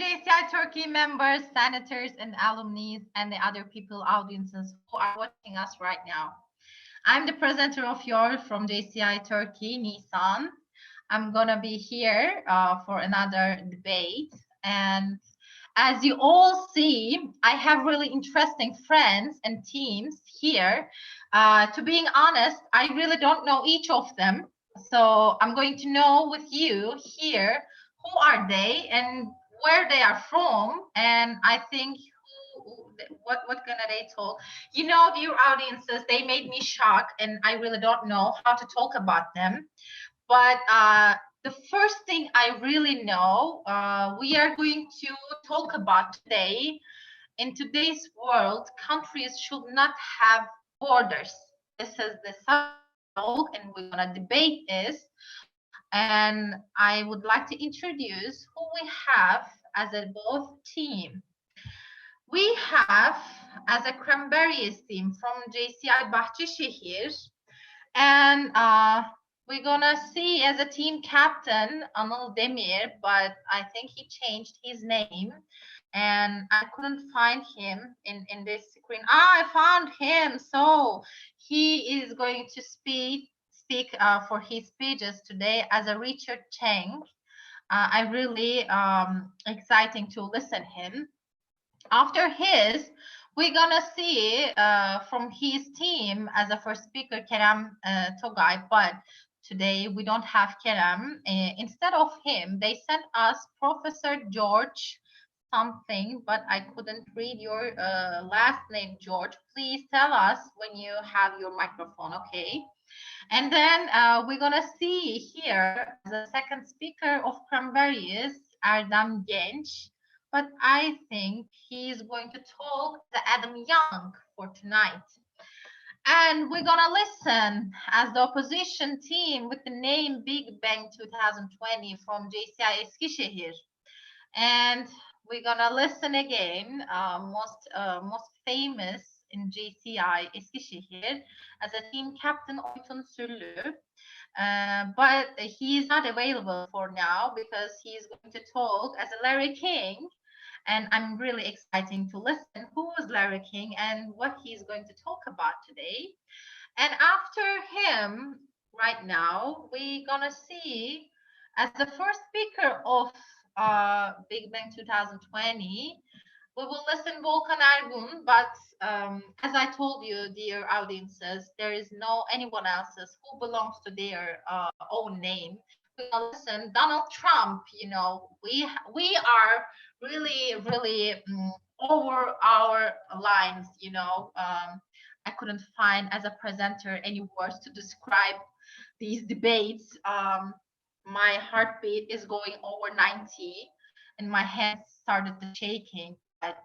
JCI Turkey members, senators, and alumni, and the other people, audiences who are watching us right now. I'm the presenter of yours from JCI Turkey, Nisan. I'm gonna be here for another debate. And as you all see, I have really interesting friends and teams here. To being honest, I really don't know each of them. So I'm going to know with you here who are they and where they are from. And I think what gonna they talk? You know, dear audiences, they made me shocked, and I really don't know how to talk about them. But the first thing I really know, we are going to talk about today. In today's world, countries should not have borders. This is the subject, and we're gonna debate this. And I would like to introduce who we have as a both team. We have as a Cranberries team from JCI Bahçeşehir, and we're gonna see as a team captain Anıl Demir, but I think he changed his name, and I couldn't find him in this screen. I found him, so he is going to speak for his speeches today as a Richard Cheng. I really exciting to listen him. After his, we're gonna see from his team as a first speaker, Kerem Togay, but today we don't have Kerem. Instead of him, they sent us Professor George something, but I couldn't read your last name, George. Please tell us when you have your microphone, okay? And then we're gonna see here as a second speaker of Cranberries, Erdem Genç. But I think he's going to talk to Adam Young for tonight. And we're gonna listen as the opposition team with the name Bigbang2020 from JCI Eskişehir. And we're gonna listen again, most famous in JCI Eskişehir as a team captain Oytun Süllü. But he is not available for now because he's going to talk as a Larry King. And I'm really excited to listen who is Larry King and what he's going to talk about today. And after him, right now, we're gonna see as the first speaker of Bigbang2020, we will listen Volkan Ergun, but as I told you, dear audiences, there is no anyone else's who belongs to their own name. We're gonna listen Donald Trump. You know, we are really over our lines. You know, I couldn't find as a presenter any words to describe these debates. My heartbeat is going over 90, and my hands started shaking. But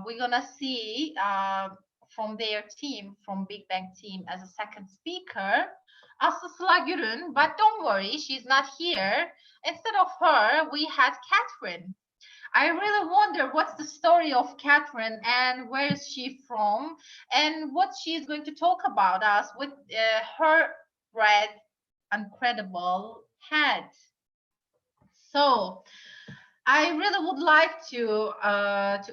we're gonna see from their team, from Big Bang team, as a second speaker, Aslı Sıla Gürün. But don't worry, she's not here. Instead of her, we had Catherine. I really wonder what's the story of Catherine and where is she from and what she's going to talk about us with her red, incredible head. So I really would like to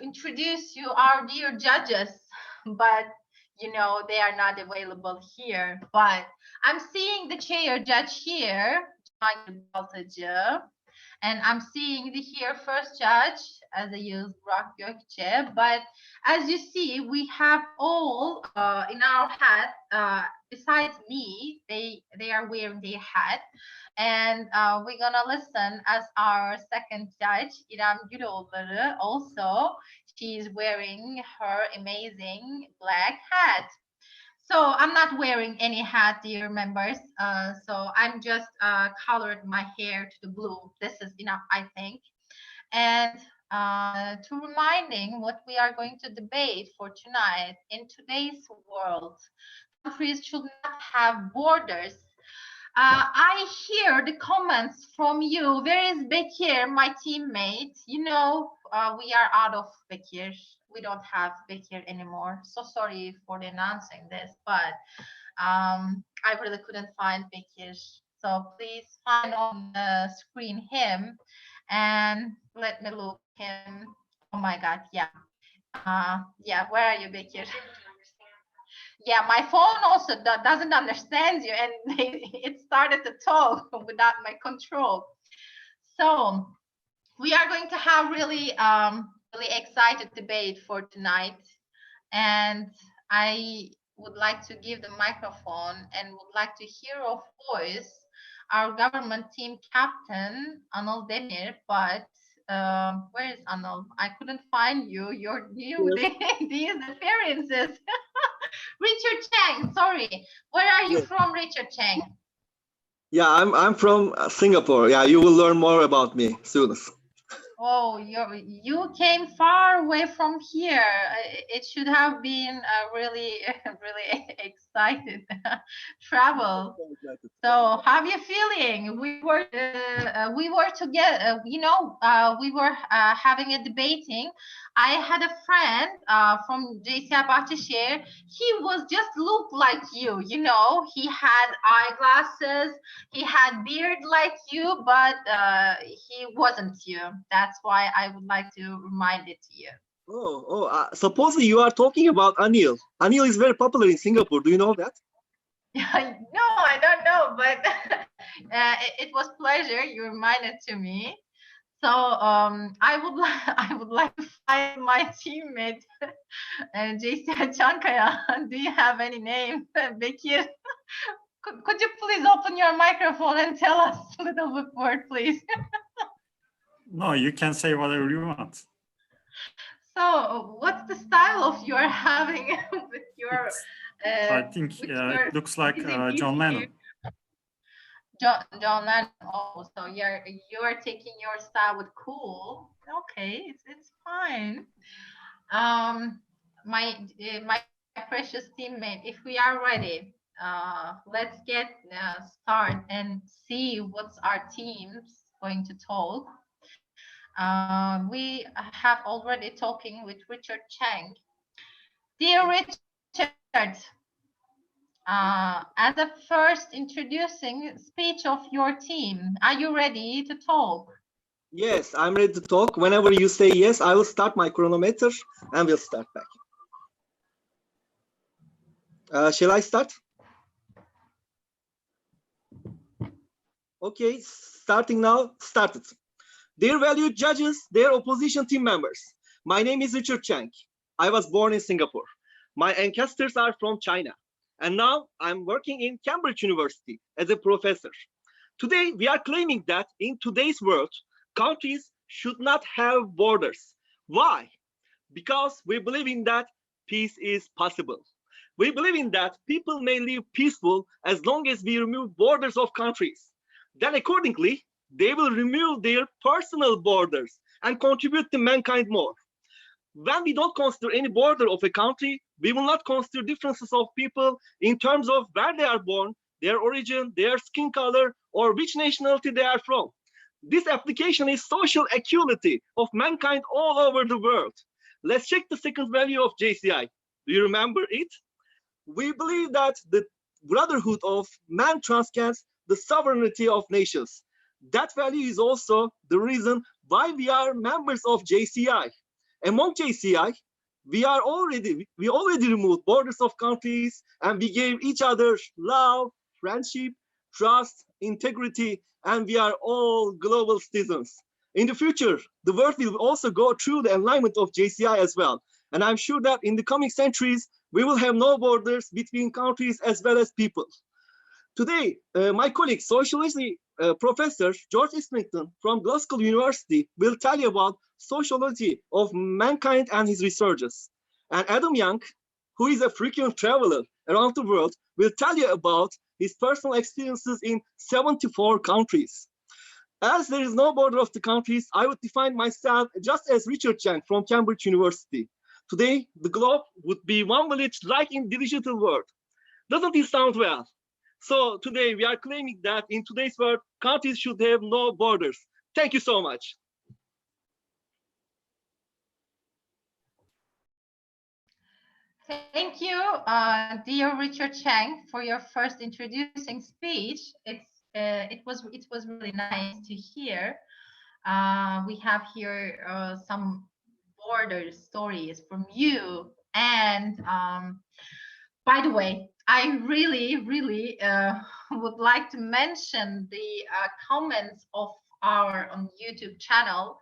introduce you our dear judges, but you know they are not available here. But I'm seeing the chair judge here, Baltacı. And I'm seeing the here first judge as I use Burak Gökçe. But as you see, we have all in our hat, besides me, they are wearing their hat. And we're gonna listen as our second judge, İrem Güloğulları, also. She's wearing her amazing black hat. So I'm not wearing any hat, dear members. So I'm just colored my hair to the blue. This is enough, I think. And to reminding what we are going to debate for tonight, in today's world, countries should not have borders. I hear the comments from you. Where is Bekir, my teammate? You know, we are out of Bekir. We don't have Bekir anymore. So sorry for announcing this, but I really couldn't find Bekir. So please find on the screen him. And let me look him. Oh my God, yeah. Yeah, where are you, Bekir? Yeah, my phone also doesn't understand you, and it started to talk without my control. So we are going to have really excited debate for tonight, and I would like to give the microphone and would like to hear a voice our government team captain Anıl Demir, but where is Anıl? I couldn't find you. You're new. Yes. These appearances. Richard Chang, sorry. Where are you Yes. from, Richard Chang? Yeah, I'm from Singapore. Yeah, you will learn more about me soon. Oh, you came far away from here. It should have been a really, really excited travel. So, how are you feeling? We were together. We were having a debating. I had a friend from JCI Bahçeşehir. He was just looked like you. You know, he had eyeglasses. He had beard like you, but he wasn't you. That's why I would like to remind it to you. Supposedly you are talking about Anil. Anil is very popular in Singapore. Do you know that? No, I don't know, but it was pleasure. You reminded to me. So I would like to find my teammate, JCI Çankaya. Do you have any name, Bekir? Could you please open your microphone and tell us a little word, please? No, you can say whatever you want. So, what's the style of you're having with your? I think it looks like John Lennon. John Lennon. Oh, so you're taking your style with cool. Okay, it's fine. My precious teammate, if we are ready, let's get start and see what's our teams going to talk. We have already talking with Richard Chang. Dear Richard, as a first introducing speech of your team, are you ready to talk? Yes, I'm ready to talk. Whenever you say yes, I will start my chronometer and we'll start back. Shall I start? Okay, starting now, started. Dear valued judges, dear opposition team members, my name is Richard Chang. I was born in Singapore. My ancestors are from China. And now I'm working in Cambridge University as a professor. Today, we are claiming that in today's world, countries should not have borders. Why? Because we believe in that peace is possible. We believe in that people may live peaceful as long as we remove borders of countries. Then accordingly, they will remove their personal borders and contribute to mankind more. When we don't consider any border of a country, we will not consider differences of people in terms of where they are born, their origin, their skin color, or which nationality they are from. This application is social equality of mankind all over the world. Let's check the second value of JCI. Do you remember it? We believe that the brotherhood of man transcends the sovereignty of nations. That value is also the reason why we are members of JCI. Among JCI, we already removed borders of countries and we gave each other love, friendship, trust, integrity, and we are all global citizens. In the future, the world will also go through the alignment of JCI as well. And I'm sure that in the coming centuries, we will have no borders between countries as well as people. Today, my colleague, sociology professor George Islington from Glasgow University will tell you about sociology of mankind and his researches. And Adam Young, who is a frequent traveler around the world, will tell you about his personal experiences in 74 countries. As there is no border of the countries, I would define myself just as Richard Chang from Cambridge University. Today, the globe would be one village like in the digital world. Doesn't it sound well? So today we are claiming that in today's world, countries should have no borders. Thank you so much. Thank you, dear Richard Chang, for your first introducing speech. It was really nice to hear. We have here some border stories from you. And by the way, I really would like to mention the comments of our YouTube channel.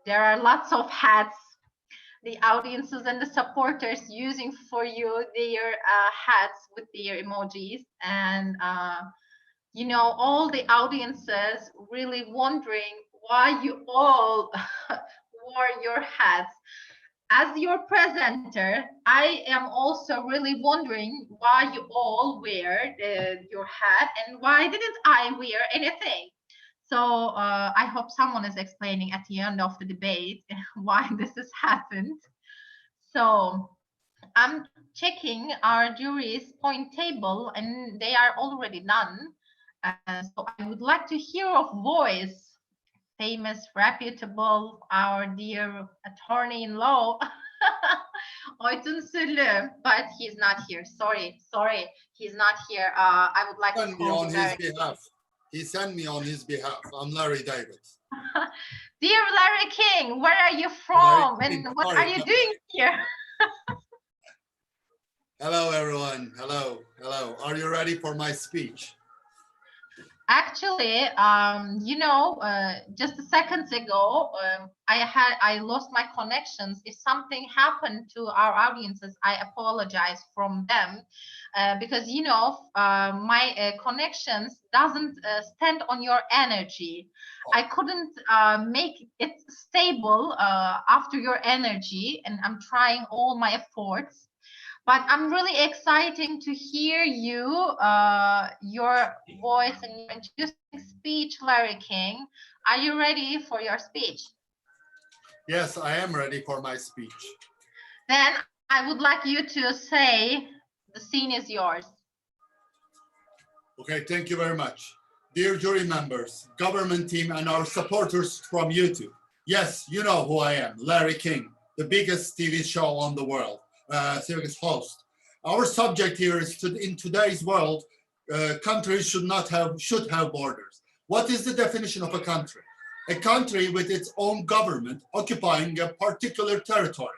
There are lots of hats, the audiences and the supporters using for you their hats with their emojis, and all the audiences really wondering why you all wore your hats. As your presenter, I am also really wondering why you all wear your hat, and why didn't I wear anything? So I hope someone is explaining at the end of the debate why this has happened. So I'm checking our jury's point table, and they are already done. So I would like to hear a voice, famous, reputable, our dear attorney in law, Oytun Sulu, but he's not here. Sorry, he's not here. I would like to call on his behalf. He sent me on his behalf. I'm Larry David. Dear Larry King, where are you from, and what are you doing here? Hello, everyone. Hello. Are you ready for my speech? Actually, just a second ago, I lost my connections. If something happened to our audiences, I apologize from them, because my connections doesn't stand on your energy. I couldn't make it stable after your energy, and I'm trying all my efforts. But I'm really excited to hear you, your voice and your introducing speech, Larry King. Are you ready for your speech? Yes, I am ready for my speech. Then I would like you to say, the scene is yours. Okay, thank you very much. Dear jury members, government team, and our supporters from YouTube. Yes, you know who I am, Larry King, the biggest TV show on the world. Series host. Our subject here is in today's world, countries should have borders. What is the definition of a country? A country with its own government occupying a particular territory.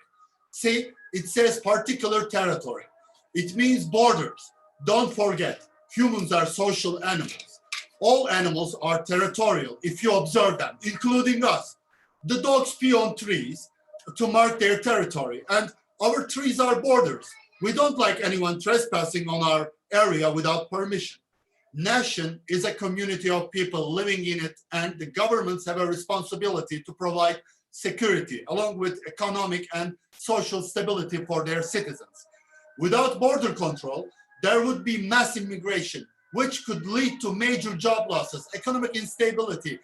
See, it says particular territory. It means borders. Don't forget, humans are social animals. All animals are territorial if you observe them, including us. The dogs pee on trees to mark their territory, and our trees are borders. We don't like anyone trespassing on our area without permission. Nation is a community of people living in it, and the governments have a responsibility to provide security along with economic and social stability for their citizens. Without border control, there would be mass immigration, which could lead to major job losses, economic instability,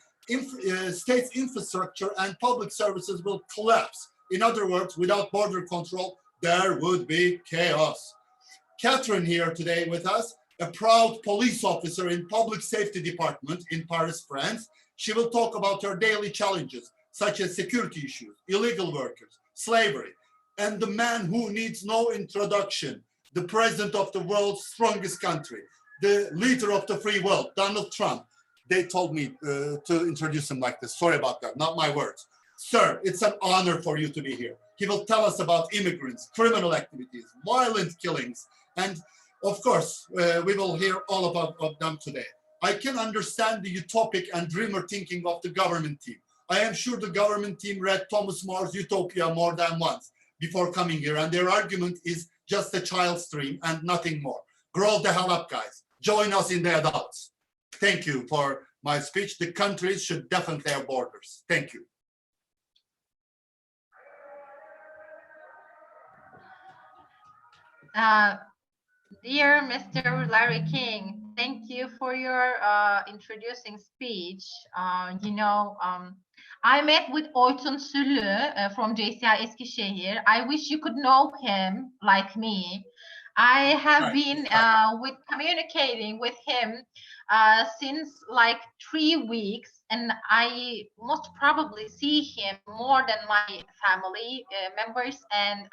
state's infrastructure and public services will collapse. In other words, without border control, there would be chaos. Catherine here today with us, a proud police officer in public safety department in Paris, France. She will talk about her daily challenges, such as security issues, illegal workers, slavery, and the man who needs no introduction, the president of the world's strongest country, the leader of the free world, Donald Trump. They told me to introduce him like this. Sorry about that, not my words. Sir, it's an honor for you to be here. He will tell us about immigrants, criminal activities, violent killings, and of course, we will hear all about them today. I can understand the utopic and dreamer thinking of the government team. I am sure the government team read Thomas More's Utopia more than once before coming here, and their argument is just a child's dream and nothing more. Grow the hell up, guys. Join us in the adults. Thank you for my speech. The countries should definitely have borders. Thank you. Dear Mr. Larry King, thank you for your introducing speech. I met with Oytun Sulu from JCI Eskişehir. I wish you could know him like me. I have Right. been communicating with him since like 3 weeks, and I most probably see him more than my family members. And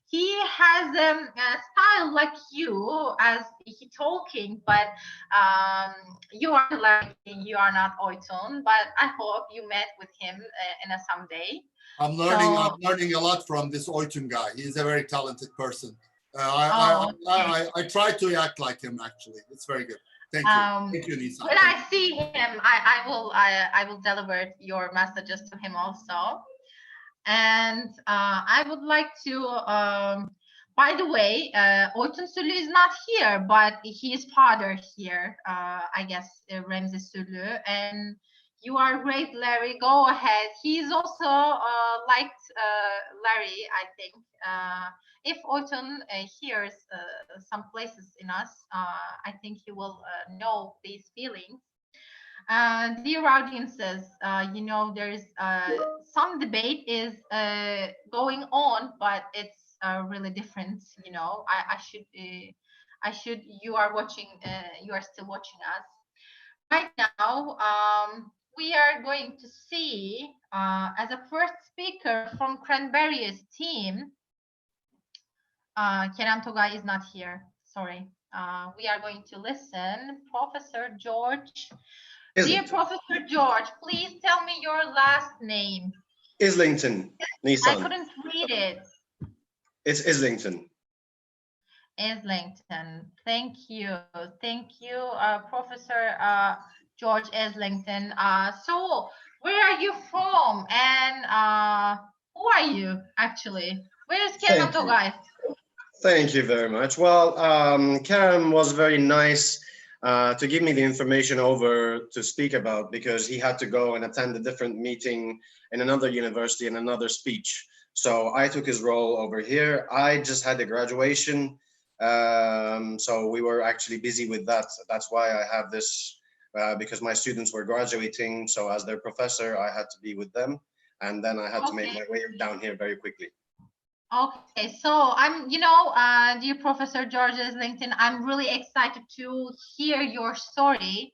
he has a style like you, as he talking, but you are like you are not Oytun. But I hope you met with him in a someday. I'm learning a lot from this Oytun guy. He's a very talented person. I try to act like him. Actually, it's very good. Thank you. Thank you, Nisa. When I see him, I will deliver your messages to him also. And I would like to. By the way, Oytun Sulu is not here, but his father here. I guess Remzi Sulu. And you are great, Larry. Go ahead. He's also liked Larry, I think. If Oytun hears some places in us, I think he will know these feelings. Dear audiences, you know, there's some debate is going on, but it's really different. You know, I should. You are watching. You are still watching us right now. We are going to see as a first speaker from Cranberries team. Kerem Togay is not here. Sorry. We are going to listen. Professor George. Dear Professor George, please tell me your last name. Islington, Nissan. I couldn't read it. It's Islington. Islington. Thank you. Thank you, Professor George Islington. So where are you from? And who are you actually? Where is Kerem Togay? Thank you very much. Well, Kerem was very nice to give me the information over to speak about, because he had to go and attend a different meeting in another university and another speech. So I took his role over here. I just had a graduation. So we were actually busy with that. That's why I have this, because my students were graduating. So as their professor, I had to be with them. And then I had to make my way down here very quickly. Okay, so I'm, you know, dear Professor George Islington, I'm really excited to hear your story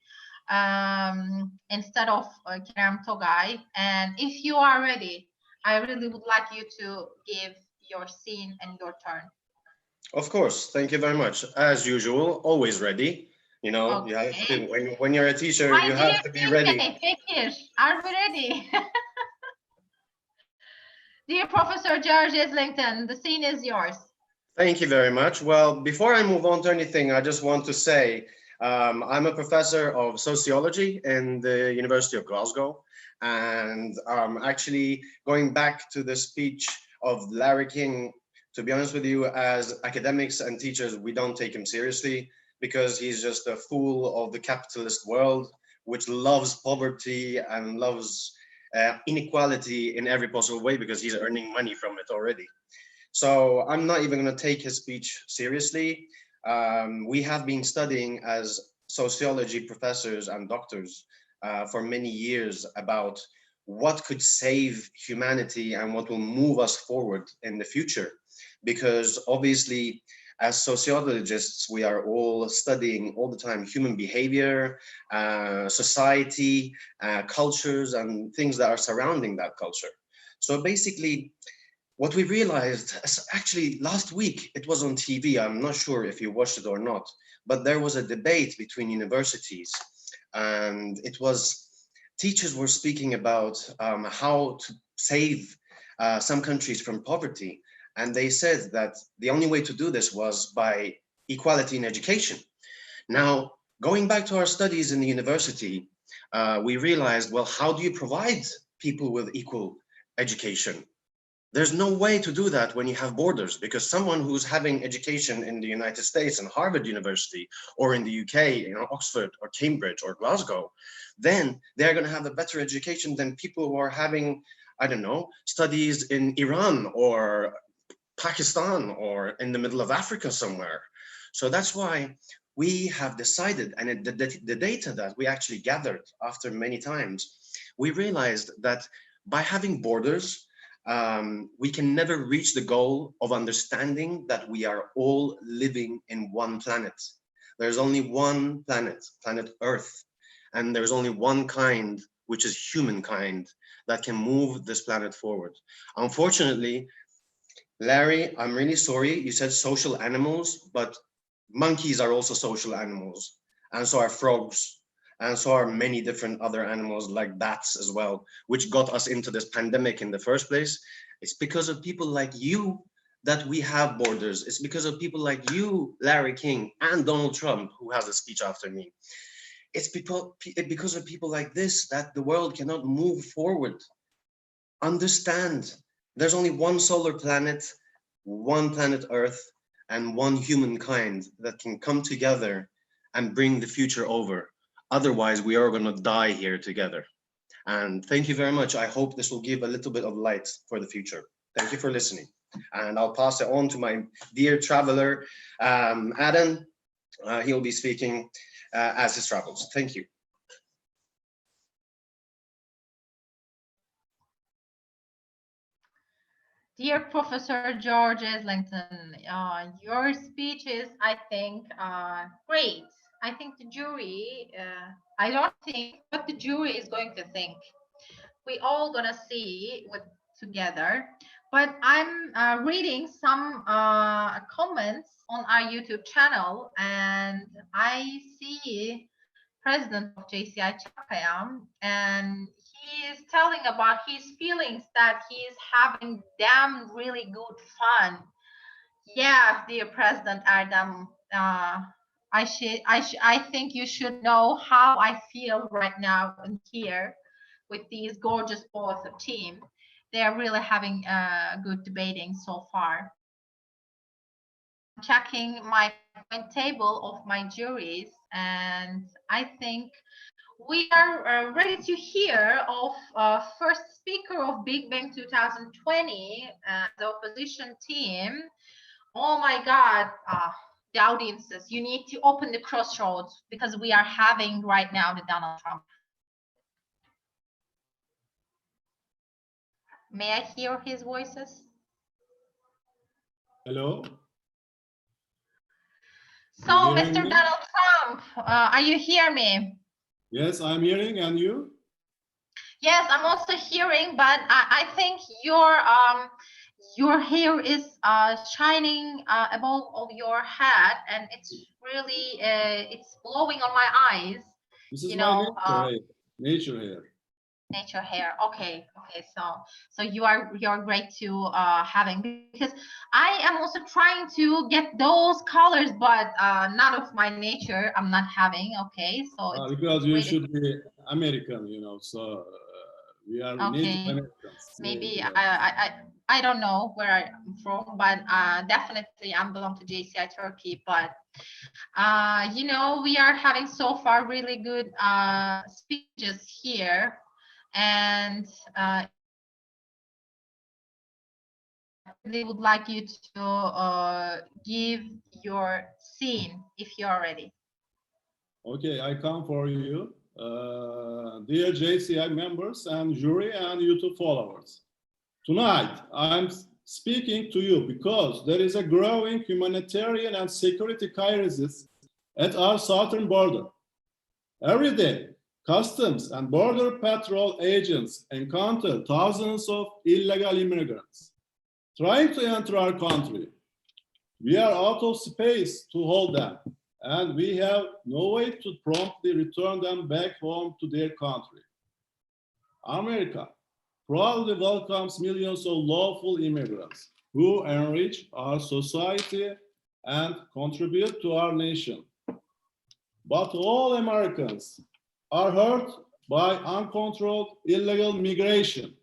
instead of Kerem Togay. And if you are ready, I really would like you to give your scene and your turn. Of course, thank you very much. As usual, always ready. You know, you have to, when you're a teacher, you have to be ready. Are we ready? Dear Professor George Islington, the scene is yours. Thank you very much. Well, before I move on to anything, I just want to say I'm a professor of sociology in the University of Glasgow. And actually going back to the speech of Larry King, to be honest with you, as academics and teachers, we don't take him seriously, because he's just a fool of the capitalist world, which loves poverty and loves inequality in every possible way, because he's earning money from it already. So I'm not even going to take his speech seriously. We have been studying as sociology professors and doctors for many years about what could save humanity and what will move us forward in the future. Because obviously, as sociologists, we are all studying all the time human behavior, society, cultures, and things that are surrounding that culture. So basically, what we realized, actually last week, it was on TV, I'm not sure if you watched it or not, but there was a debate between universities, and it was, teachers were speaking about how to save some countries from poverty. And they said that the only way to do this was by equality in education. Now, going back to our studies in the university, we realized, well, how do you provide people with equal education? There's no way to do that when you have borders, because someone who's having education in the United States and Harvard University, or in the UK, you know, Oxford or Cambridge or Glasgow, then they're going to have a better education than people who are having, I don't know, studies in Iran or Pakistan or in the middle of Africa somewhere. So that's why we have decided, and the data that we actually gathered after many times, we realized that by having borders, we can never reach the goal of understanding that we are all living in one planet. There's only one planet, planet Earth, and there's only one kind, which is humankind, that can move this planet forward. Unfortunately, Larry, I'm really sorry, you said social animals, but monkeys are also social animals, and so are frogs, and so are many different other animals like bats as well, which got us into this pandemic in the first place. It's because of people like you that we have borders. It's because of people like you, Larry King, and Donald Trump, who has a speech after me. It's because of people like this that the world cannot move forward. Understand, there's only one solar planet, one planet Earth, and one humankind that can come together and bring the future over. Otherwise, we are going to die here together. And thank you very much. I hope this will give a little bit of light for the future. Thank you for listening. And I'll pass it on to my dear traveler, Adam. He'll be speaking as he travels. Thank you. Dear Professor George Islington, your speech is, I think, great. I think the jury, I don't think what the jury is going to think. We all gonna see with together. But I'm reading some comments on our YouTube channel, and I see President of JCI Chakayam, and he is telling about his feelings that he is having damn really good fun. Yeah, dear President Erdem, I think you should know how I feel right now and here with these gorgeous both of team. They are really having good debating so far. Checking my point table of my juries, and I think we are ready to hear of first speaker of Big Bang 2020, the opposition team. Oh my God, the audiences, you need to open the crossroads because we are having right now the Donald Trump. May I hear his voices? Hello. So, Mr. Donald Trump, are you hearing me? Yes, I'm hearing, and you? Yes, I'm also hearing, but I think your hair is shining above of your head, and it's really it's blowing on my eyes. This is you my know, nature hair. Nature hair. Okay. So you're great to having, because I am also trying to get those colors, but not of my nature. I'm not having. Okay, so Because you should be American, you know. So we are Native Americans. Maybe I don't know where I'm from, but definitely I belong to JCI Turkey. But you know, we are having so far really good speeches here. And they would like you to give your scene if you are ready. Okay, I come for you. Dear JCI members and jury and YouTube followers. Tonight, I'm speaking to you because there is a growing humanitarian and security crisis at our southern border. Every day, Customs and Border Patrol agents encounter thousands of illegal immigrants trying to enter our country. We are out of space to hold them, and we have no way to promptly return them back home to their country. America proudly welcomes millions of lawful immigrants who enrich our society and contribute to our nation. But all Americans are hurt by uncontrolled illegal migration.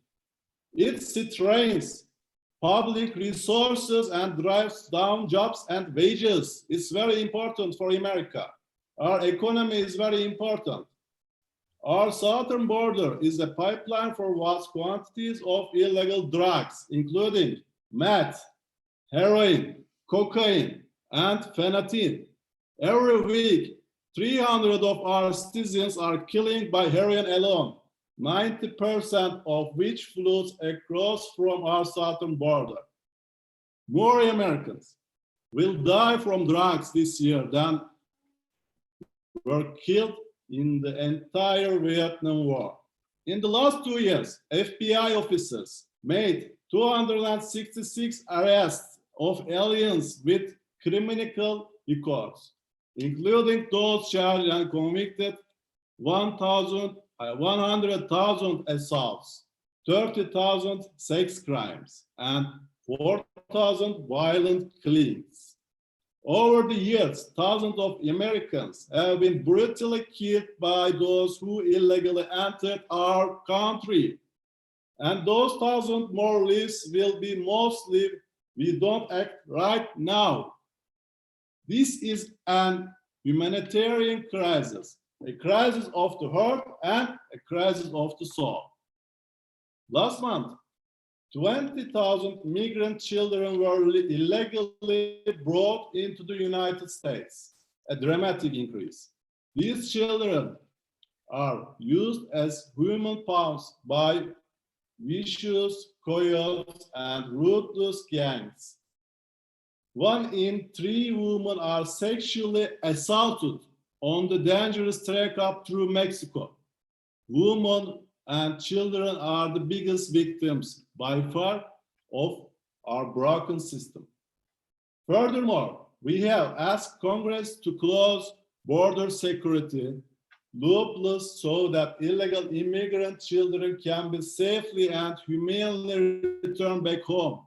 It strains public resources and drives down jobs and wages. It's very important for America. Our economy is very important. Our southern border is a pipeline for vast quantities of illegal drugs, including meth, heroin, cocaine, and phenantine. Every week, 300 of our citizens are killed by heroin alone. 90% of which flows across from our southern border. More Americans will die from drugs this year than were killed in the entire Vietnam War. In the last 2 years, FBI officers made 266 arrests of aliens with criminal records, including those charged and convicted 100,000 assaults, 30,000 sex crimes, and 4,000 violent killings. Over the years, thousands of Americans have been brutally killed by those who illegally entered our country. And those 1,000 more lives will be mostly we don't act right now. This is an humanitarian crisis, a crisis of the heart and a crisis of the soul. Last month, 20,000 migrant children were illegally brought into the United States, a dramatic increase. These children are used as human pawns by vicious coyotes and ruthless gangs. 1 in 3 women are sexually assaulted on the dangerous trek up through Mexico. Women and children are the biggest victims by far of our broken system. Furthermore, we have asked Congress to close border security loopholes so that illegal immigrant children can be safely and humanely returned back home.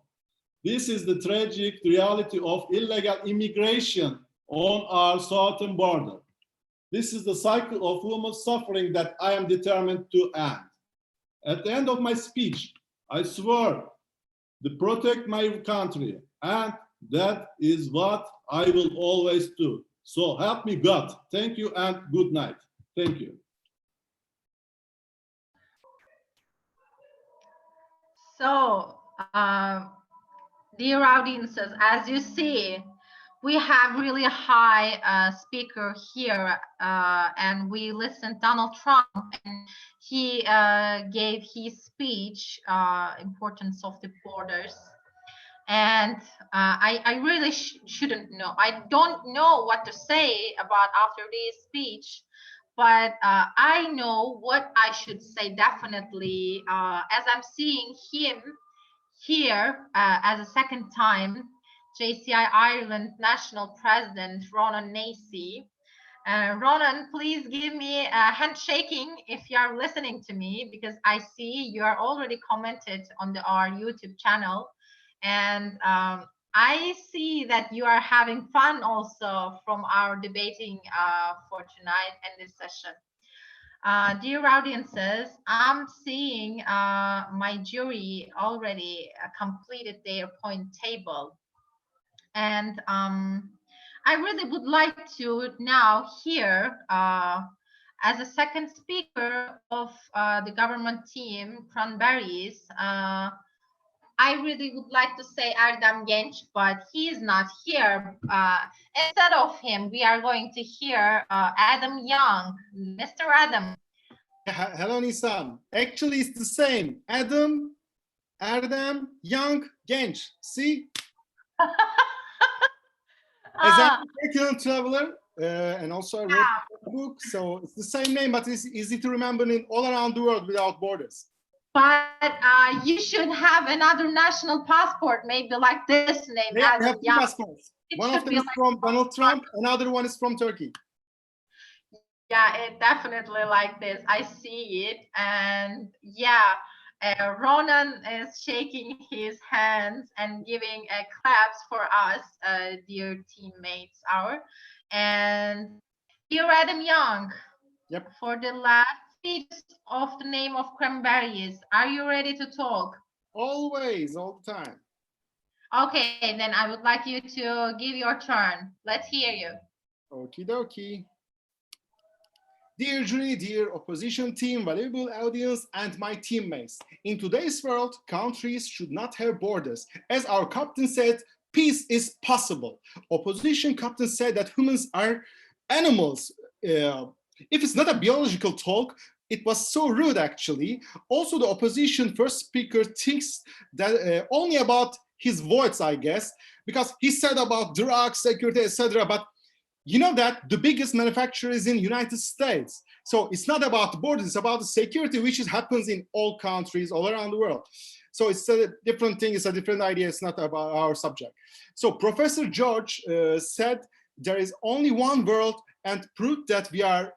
This is the tragic reality of illegal immigration on our southern border. This is the cycle of human suffering that I am determined to end. At the end of my speech, I swear to protect my country, and that is what I will always do. So help me God. Thank you and good night. Thank you. So, dear audiences, as you see, we have really a high speaker here, and we listened Donald Trump, and he gave his speech, importance of the borders. And I really shouldn't know. I don't know what to say about after this speech, but I know what I should say definitely. As I'm seeing him here as a second time, JCI Ireland National President Ronan Nacy. Ronan, please give me a handshaking if you are listening to me, because I see you are already commented on our YouTube channel. And I see that you are having fun also from our debating for tonight and this session. Dear audiences, I'm seeing my jury already completed their point table. And I really would like to now hear as a second speaker of the government team, Cranberries, I really would like to say Erdem Genç, but he is not here. Instead of him, we are going to hear Adam Young. Mr. Adam. Hello, Nisan. Actually, it's the same. Adam, Erdem, Young, Genç. See? As I'm a curriculum traveler, and also I wrote a book, so it's the same name, but it's easy to remember in all around the world without borders. But you should have another national passport, maybe like this name. Yeah, I have two passports. One of them is from Donald Trump, another one is from Turkey. Yeah, it definitely like this. I see it. And yeah, Ronan is shaking his hands and giving claps for us, dear teammates, and dear Adam Young. Yep. For the last speech of the name of Cranberries, are you ready to talk? Always, all the time. Okay, then I would like you to give your turn. Let's hear you. Okie dokie. Dear jury, dear opposition team, valuable audience, and my teammates. In today's world, countries should not have borders. As our captain said, peace is possible. Opposition captain said that humans are animals. If it's not a biological talk, it was so rude, actually. Also, the opposition first speaker thinks that only about his voice, I guess, because he said about drugs, security, etc. But you know that the biggest manufacturer is in United States. So it's not about borders, it's about the security, which happens in all countries all around the world. So it's a different thing, it's a different idea, it's not about our subject. So Professor George said there is only one world and proved that we are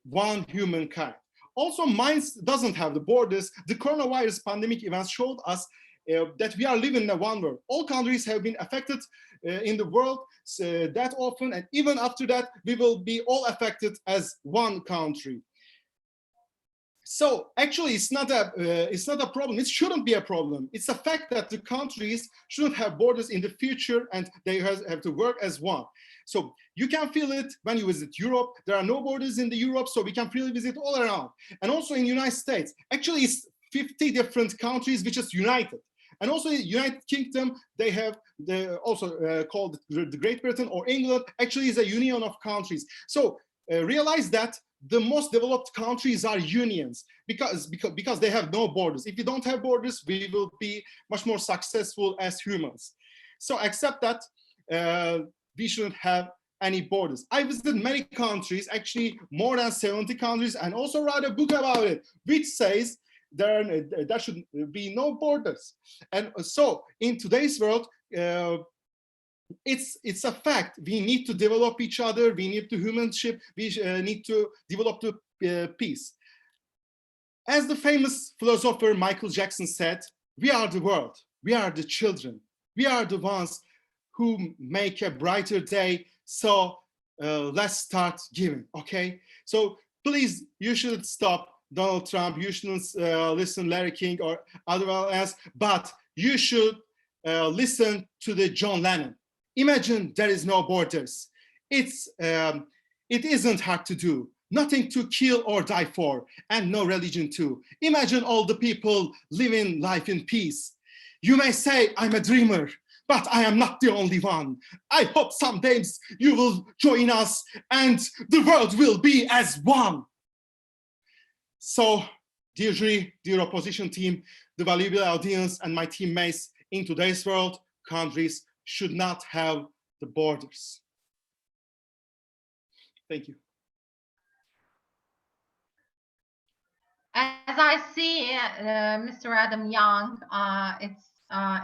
one humankind. Also, minds doesn't have the borders. The coronavirus pandemic events showed us that we are living in one world. All countries have been affected in the world that often, and even after that, we will be all affected as one country. So actually, it's not a problem. It shouldn't be a problem. It's a fact that the countries shouldn't have borders in the future, and they have to work as one. So you can feel it when you visit Europe. There are no borders in the Europe, so we can freely visit all around. And also in the United States, actually, it's 50 different countries which is united. And also in the United Kingdom, they have also called the Great Britain or England. Actually, is a union of countries. So realize that the most developed countries are unions because they have no borders. If we don't have borders, we will be much more successful as humans. So accept that we shouldn't have any borders. I visited many countries, actually more than 70 countries, and also wrote a book about it, which says there should be no borders. And so in today's world, it's a fact. We need to develop each other. We need to humanship. We need to develop the peace. As the famous philosopher Michael Jackson said, we are the world. We are the children. We are the ones who make a brighter day. So let's start giving, okay? So please, you should stop Donald Trump. You shouldn't listen Larry King or otherwise else, but you should listen to the John Lennon. Imagine there is no borders. It isn't hard to do. Nothing to kill or die for, and no religion too. Imagine all the people living life in peace. You may say I'm a dreamer, but I am not the only one. I hope someday you will join us and the world will be as one. So, dear jury, dear opposition team, the valuable audience and my teammates, in today's world, countries should not have the borders. Thank you. As I see, Mr. Adam Young,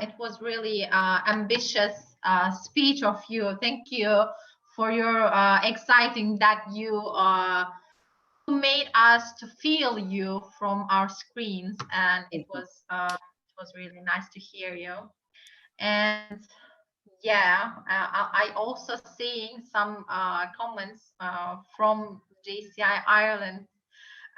it was really ambitious speech of you. Thank you for your exciting that you made us to feel you from our screens, and it was really nice to hear you. And yeah, I also seeing some comments from JCI Ireland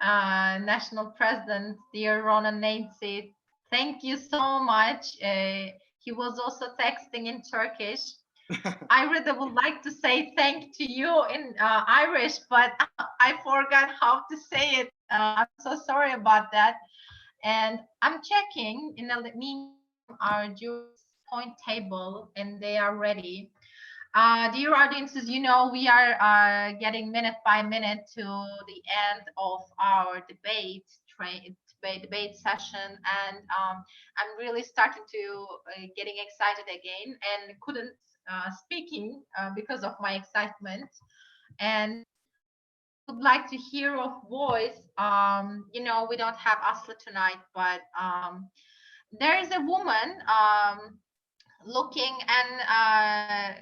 National President, dear Ronan Nancy. Thank you so much. He was also texting in Turkish. I really would like to say thank to you in Irish, but I forgot how to say it. I'm so sorry about that. And I'm checking in the meantime our jury's point table, and they are ready. Dear audiences, you know we are getting minute by minute to the end of our debate session, and I'm really starting to getting excited again, and couldn't speaking because of my excitement, and would like to hear of voice. You know, we don't have Aslı tonight, but there is a woman looking and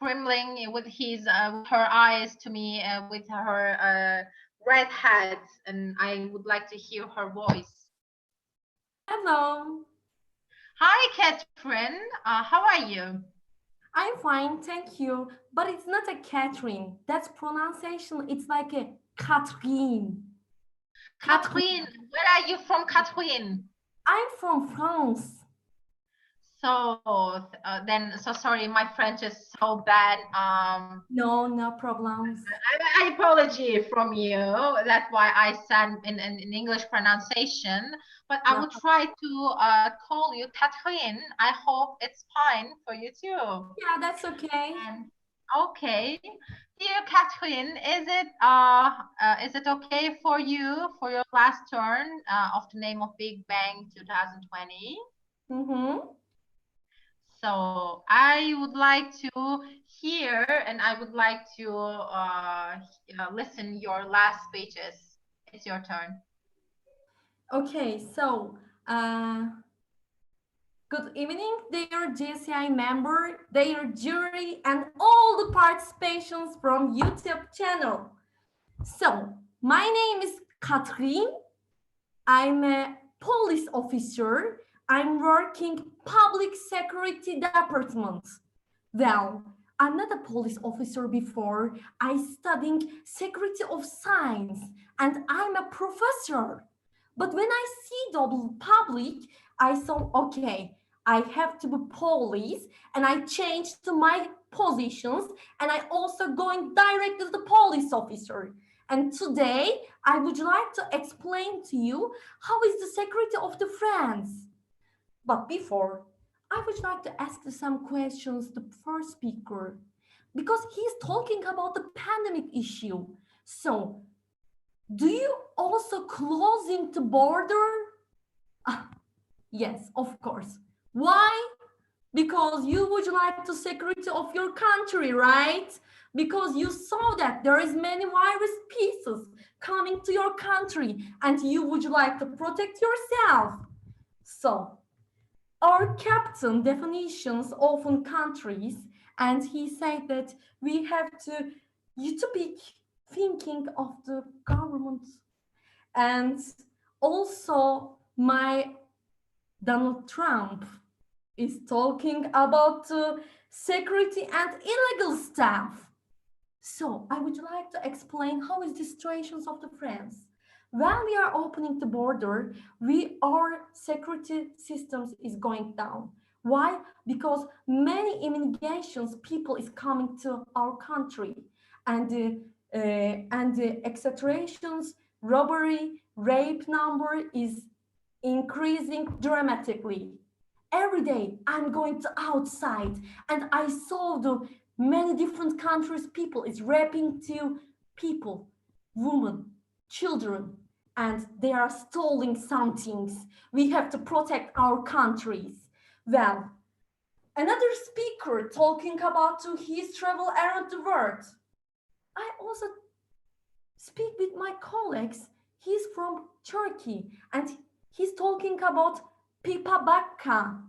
trembling with her eyes to me with her red hat, and I would like to hear her voice. Hello. Hi, Catherine. How are you? I'm fine, thank you. But it's not a Catherine. That's pronunciation. It's like a Catherine. Catherine, where are you from, Catherine? I'm from France. So so sorry, my French is so bad. No problems. I apology from you. That's why I said in English pronunciation. But I will try to call you Catherine. I hope it's fine for you too. Yeah, that's okay. Okay. Dear Catherine, is it okay for you for your last turn of the name of Big Bang 2020? Mm-hmm. So I would like to hear and I would like to listen your last speeches. It's your turn. Okay, so good evening, dear JCI member, dear jury, and all the participations from YouTube channel. So, my name is Catherine. I'm a police officer. I'm working public security department. Well, I'm not a police officer before. I studying security of science and I'm a professor. But when I see double public, I saw, okay, I have to be police and I changed to my positions and I also going direct to the police officer. And today I would like to explain to you how is the security of the France. But before, I would like to ask some questions to the first speaker because he's talking about the pandemic issue. So, do you also closing the border? Yes, of course. Why? Because you would like the security of your country, right? Because you saw that there is many virus pieces coming to your country and you would like to protect yourself. So, our captain definitions often countries, and he said that we have to utopic thinking of the government. And also my Donald Trump is talking about security and illegal stuff. So I would like to explain how is the situations of the France. When we are opening the border, our security systems is going down. Why? Because many immigrations people is coming to our country, and the exaggerations, robbery, rape number is increasing dramatically. Every day I'm going to outside and I saw the many different countries people is raping to people, women, children, and they are stealing some things. We have to protect our countries. Well, another speaker talking about his travel around the world. I also speak with my colleagues. He's from Turkey and he's talking about Pipa Bakka.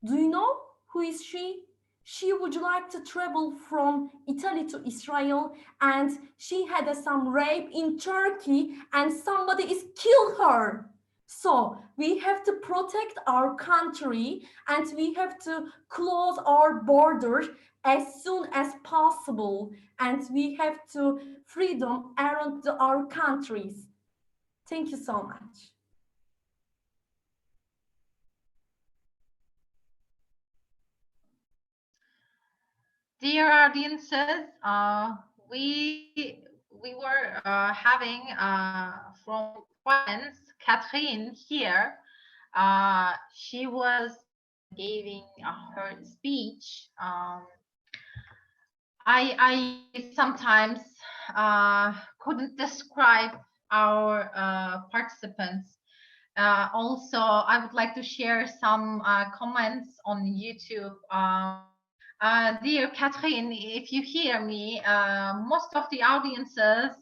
Do you know who is she? She would like to travel from Italy to Israel and she had some rape in Turkey and somebody is killed her. So we have to protect our country and we have to close our borders as soon as possible and we have to freedom around our countries. Thank you so much. Dear audiences, we were having from France, Catherine here. She was giving her speech. I sometimes couldn't describe our participants. Also, I would like to share some comments on YouTube. Dear Catherine, if you hear me, most of the audiences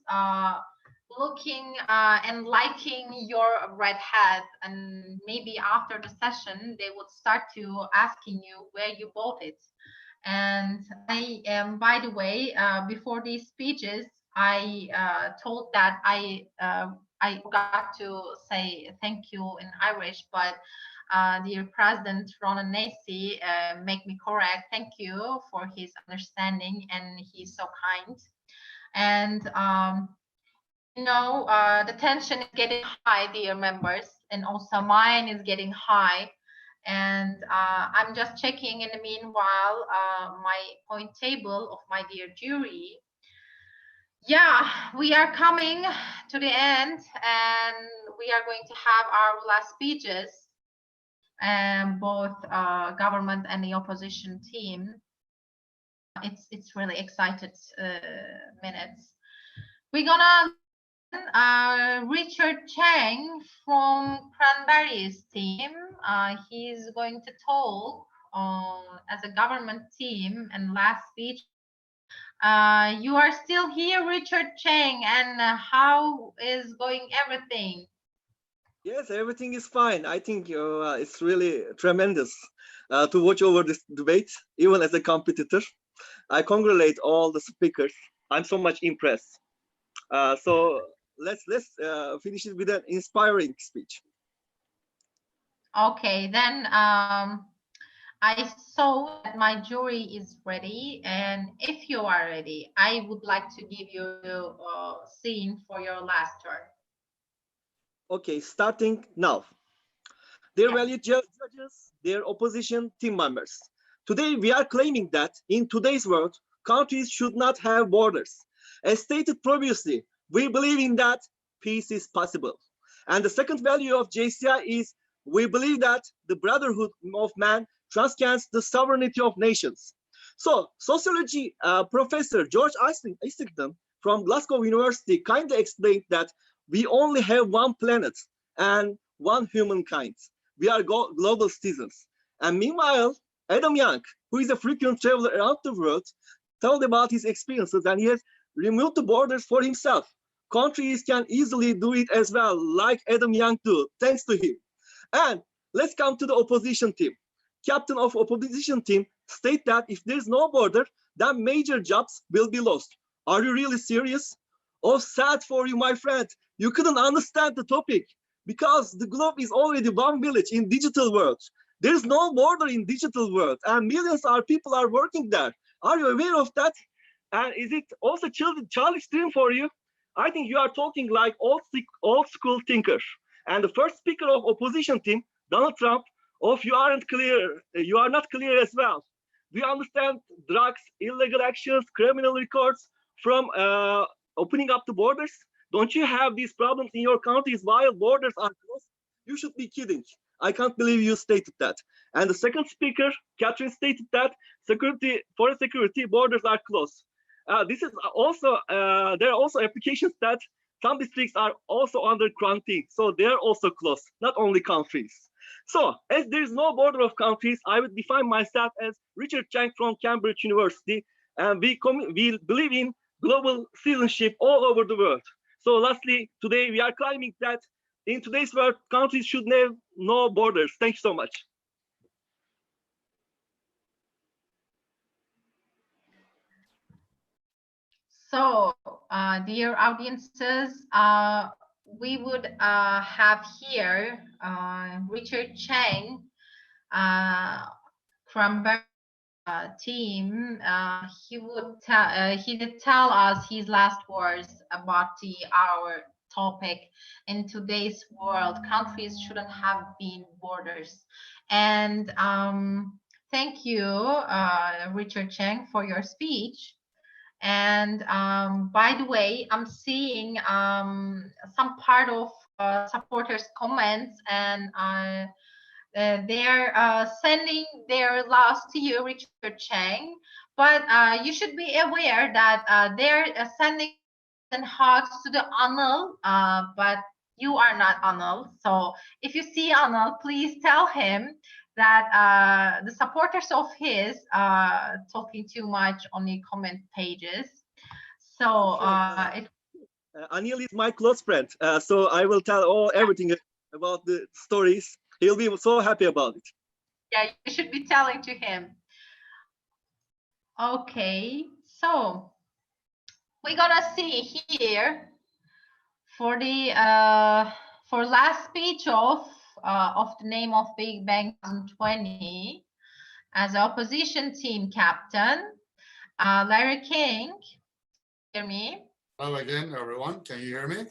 looking and liking your red hat, and maybe after the session they would start to asking you where you bought it. And I am, by the way, before these speeches, I told that I forgot to say thank you in Irish, but dear President Ronan Nacey make me correct. Thank you for his understanding, and he's so kind. And you know, the tension is getting high, dear members, and also mine is getting high. And I'm just checking in the meanwhile my point table of my dear jury. Yeah, we are coming to the end, and we are going to have our last speeches, both government and the opposition team. it's really excited minutes. We're gonna Richard Chang from Cranberries team. He's going to talk as a government team and last speech. You are still here, Richard Chang, and how is going everything? Yes, everything is fine. I think it's really tremendous to watch over this debate, even as a competitor. I congratulate all the speakers. I'm so much impressed. So let's finish it with an inspiring speech. Okay, then I saw that my jury is ready, and if you are ready, I would like to give you a scene for your last turn. Okay, starting now. Dear valued judges, dear opposition team members. Today we are claiming that in today's world, countries should not have borders. As stated previously, we believe in that peace is possible. And the second value of JCI is we believe that the brotherhood of man transcends the sovereignty of nations. So, sociology professor George Islington from Glasgow University kindly explained that we only have one planet and one humankind. We are global citizens. And meanwhile, Adam Young, who is a frequent traveler around the world, told about his experiences, and he has removed the borders for himself. Countries can easily do it as well, like Adam Young do, thanks to him. And let's come to the opposition team. Captain of opposition team state that if there's no border, then major jobs will be lost. Are you really serious? Oh, sad for you, my friend. You couldn't understand the topic because the globe is already one village in digital world. There's no border in digital world, and millions of people are working there. Are you aware of that? And is it also childish dream for you? I think you are talking like old school thinker. And the first speaker of opposition team, Donald Trump, you aren't clear. You are not clear as well. Do you understand drugs, illegal actions, criminal records from opening up the borders? Don't you have these problems in your countries while borders are closed? You should be kidding. I can't believe you stated that. And the second speaker, Catherine, stated that for security, borders are closed. This is also, there are also applications that some districts are also under quarantine, so they're also closed, not only countries. So, as there is no border of countries, I would define myself as Richard Chang from Cambridge University, and we believe in global citizenship all over the world. So lastly, today we are claiming that in today's world, countries should have no borders. Thank you so much. So, dear audiences, we would have here Richard Chang, Cranberries team. He did tell us his last words about our topic. In today's world, countries shouldn't have been borders. And thank you, Richard Chang, for your speech. And by the way, I'm seeing some part of supporters' comments, and they're sending their loves to you, Richard Chang. But you should be aware that they're sending hugs to the Anil, but you are not Anil. So if you see Anil, please tell him that the supporters of his talking too much on the comment pages. So Anil is my close friend, so I will tell everything about the stories. He'll be so happy about it. Yeah, you should be telling to him. Okay, so we're gonna see here for the last speech of the name of Bigbang2020 as opposition team captain, Larry King. Hear me? Hello again, everyone. Can you hear me?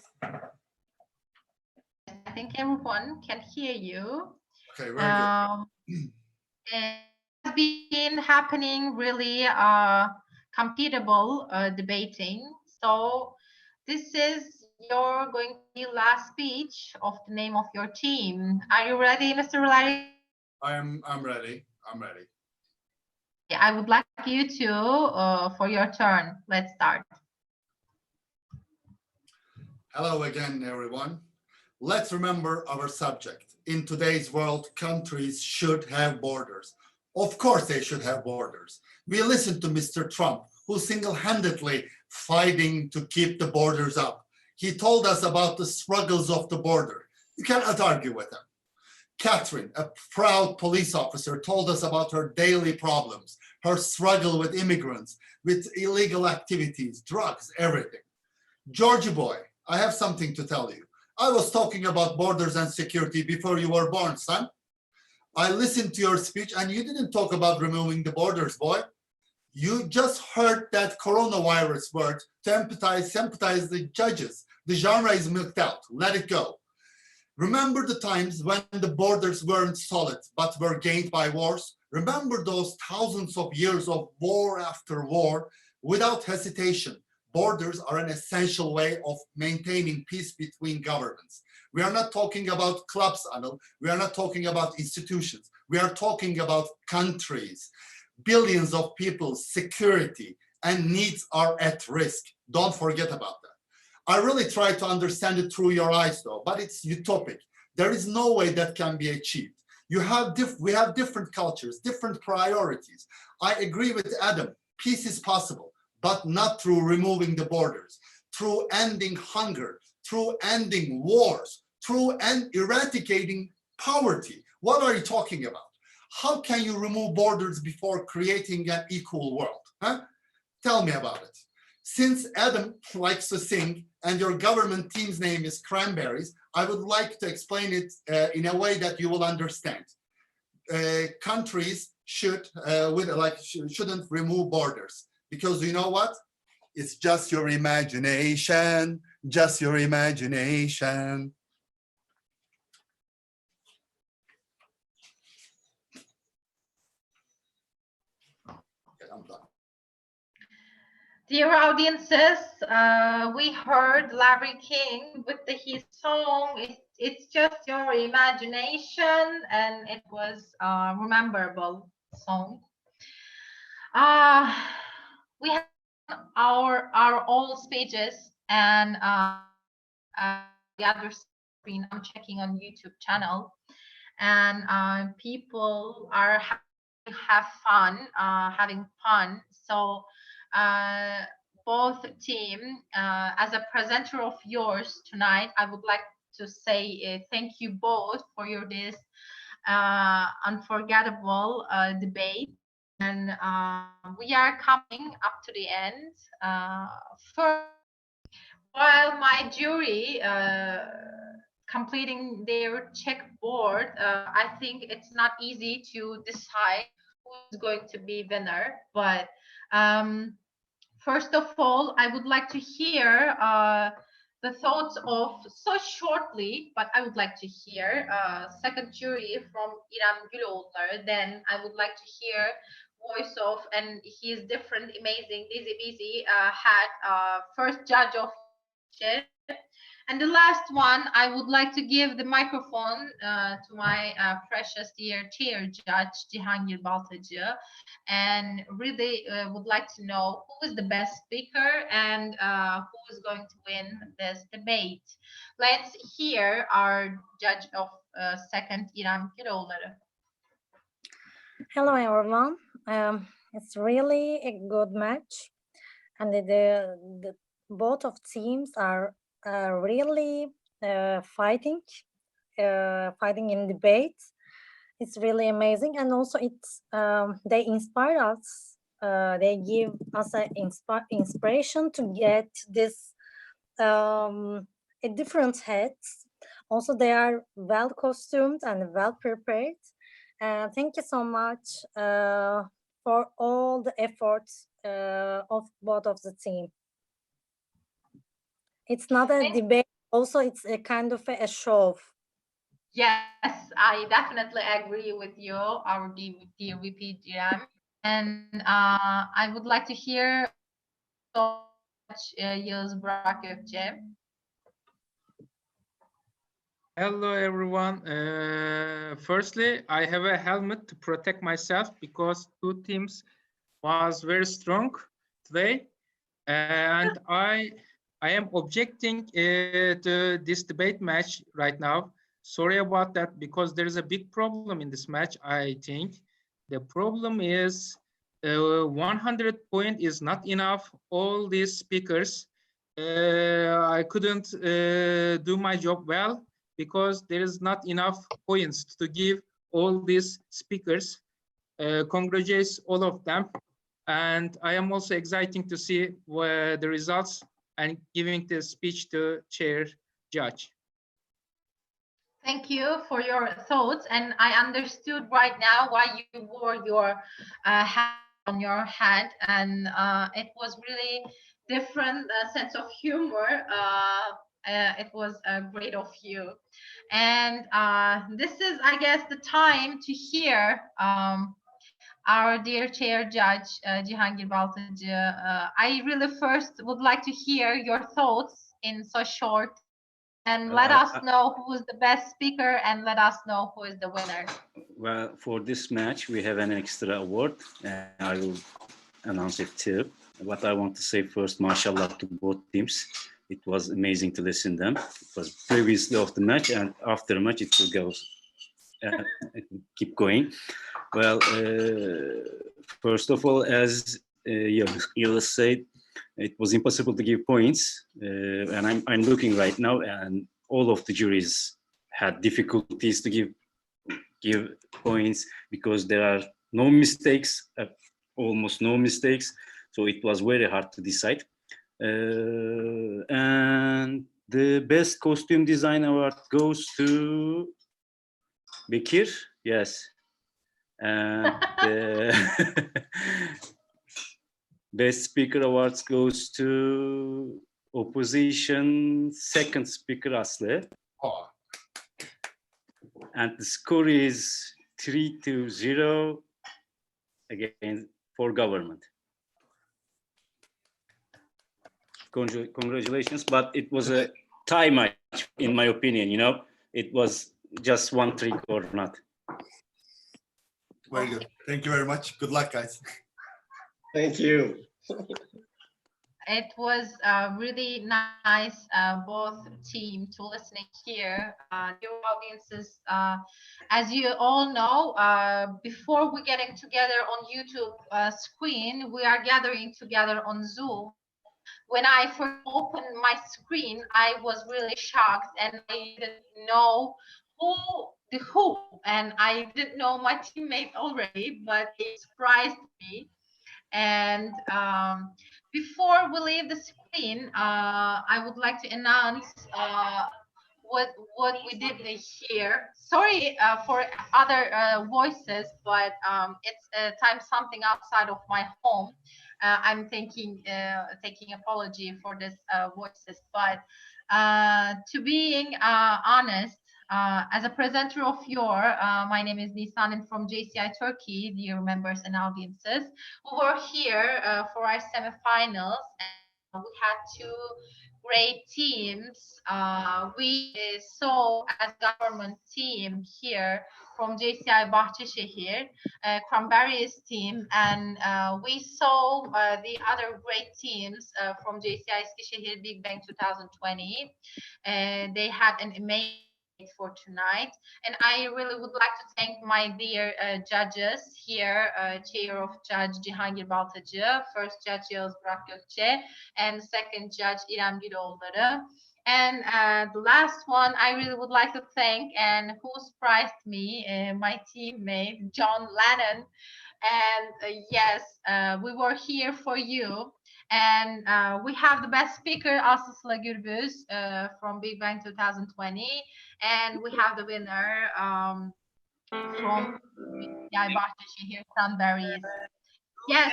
I think everyone can hear you. Okay, very good. It has been happening really compatible debating. So this is your going to be last speech of the name of your team. Are you ready, Mr. Larry? I'm ready. I'm ready. I would like you to, for your turn. Let's start. Hello again, everyone. Let's remember our subject. In today's world, countries should have borders. Of course they should have borders. We listened to Mr. Trump, who single-handedly fighting to keep the borders up. He told us about the struggles of the border. You cannot argue with him. Catherine, a proud police officer, told us about her daily problems, her struggle with immigrants, with illegal activities, drugs, everything. Georgie boy, I have something to tell you. I was talking about borders and security before you were born, son. I listened to your speech and you didn't talk about removing the borders, boy. You just heard that coronavirus word to sympathize the judges. The genre is milked out. Let it go. Remember the times when the borders weren't solid, but were gained by wars? Remember those thousands of years of war after war without hesitation. Borders are an essential way of maintaining peace between governments. We are not talking about clubs, Anil. We are not talking about institutions. We are talking about countries. Billions of people's security and needs are at risk. Don't forget about that. I really try to understand it through your eyes, though, but it's utopic. There is no way that can be achieved. We have different cultures, different priorities. I agree with Adam. Peace is possible, but not through removing the borders, through ending hunger, through ending wars, through eradicating poverty. What are you talking about? How can you remove borders before creating an equal world? Huh? Tell me about it. Since Adam likes to sing and your government team's name is Cranberries, I would like to explain it in a way that you will understand. Countries shouldn't remove borders because you know what? It's just your imagination, just your imagination. Okay, I'm done. Dear audiences, we heard Larry King with his song, It's Just Your Imagination, and it was a memorable song. We have our old speeches, and the other screen I'm checking on YouTube channel, and people are having fun. So both team, as a presenter of yours tonight, I would like to say thank you both for this unforgettable debate. And we are coming up to the end. First, while my jury completing their checkboard, I think it's not easy to decide who's going to be winner. But first of all, I would like to hear the thoughts of, so shortly, but I would like to hear second jury from İrem Güloğulları. Then I would like to hear voice of, and he is different, amazing, busy had first judge of. And the last one, I would like to give the microphone to my precious dear chair judge, Cihangir Baltacı, and really would like to know who is the best speaker and who is going to win this debate. Let's hear our judge of second, İrem Güloğulları. Hello, everyone. It's really a good match, and the both of teams are really fighting in debate. It's really amazing, and also it's they inspire us. They give us an inspiration to get this a different heads. Also, they are well costumed and well prepared. Thank you so much for all the efforts of both of the team. It's not a debate. Also, it's a kind of a show. Yes, I definitely agree with you, our dear VP GM. And I would like to hear so much Yağız Burak Gökçe. Hello everyone. Firstly, I have a helmet to protect myself because two teams was very strong today, and I am objecting to this debate match right now. Sorry about that, because there is a big problem in this match. I think the problem is 100 point is not enough. All these speakers, I couldn't do my job well because there is not enough points to give all these speakers. Congratulations all of them, and I am also excited to see the results and giving the speech to chair judge. Thank you for your thoughts, and I understood right now why you wore your hat on your head, and it was really different sense of humor. It was great of you, and this is, I guess, the time to hear our dear chair judge, Cihangir Baltacı. I really first would like to hear your thoughts in so short, and let us know who is the best speaker, and let us know who is the winner. Well, for this match, we have an extra award, and I will announce it too. What I want to say first, mashallah to both teams. It was amazing to listen to them. It was previously of the match, and after the match, it will go, it will keep going. Well, first of all, as you said, it was impossible to give points, and I'm looking right now, and all of the juries had difficulties to give points because there are no mistakes, almost no mistakes. So it was very hard to decide. And the best costume design award goes to Bekir, yes. And the best speaker awards goes to opposition second speaker Aslı. Oh. And the score is 3-0 again for government. Congratulations, but it was a tie match in my opinion, you know. It was just one trick or not. Very good. Thank you very much. Good luck, guys. Thank you. It was really nice, both team, to listening here. Your audiences, as you all know, before we getting together on YouTube screen, we are gathering together on Zoom. When I first opened my screen, I was really shocked, and I didn't know who, and I didn't know my teammate already, but it surprised me. And before we leave the screen, I would like to announce what we did here. Sorry for other voices, but it's time something outside of my home. I'm taking apology for this voices, but to being honest, as a presenter of my name is Nisan from JCI Turkey, dear members and audiences, who were here for our semifinals, and we had two great teams. We saw as government team here from JCI Bahçeşehir, Cranberries team, and we saw the other great teams from JCI Eskişehir, Bigbang2020. They had an amazing for tonight, and I really would like to thank my dear judges here, chair of judge Cihangir Baltacı, first judge Yağız Burak Gökçe, and second judge İrem Güloğulları. And the last one I really would like to thank, and who surprised me, my teammate John Lennon. And yes, we were here for you. And we have the best speaker, Aslı Gürbüz, from Bigbang2020, and we have the winner from JCI Bahçeşehir, Cranberries. Yes,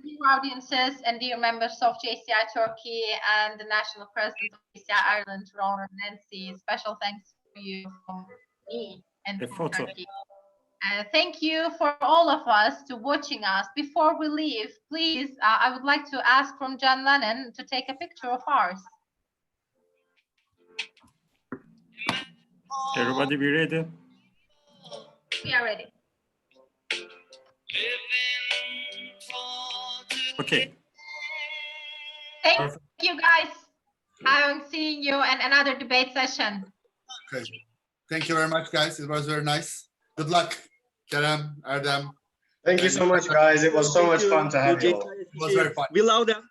dear audiences and dear members of JCI Turkey and the national president of JCI Ireland, Ron and Nancy, special thanks to you from me and from Turkey. Thank you for all of us to watching us. Before we leave, please, I would like to ask from John Lennon to take a picture of ours. Everybody be ready? We are ready. Living for Okay. Thank you guys. I'm seeing you in another debate session. Okay. Thank you very much, guys. It was very nice. Good luck, Kerem, Erdem. Thank you so much, guys. It was so much fun to have you all. It was very fun. We love them.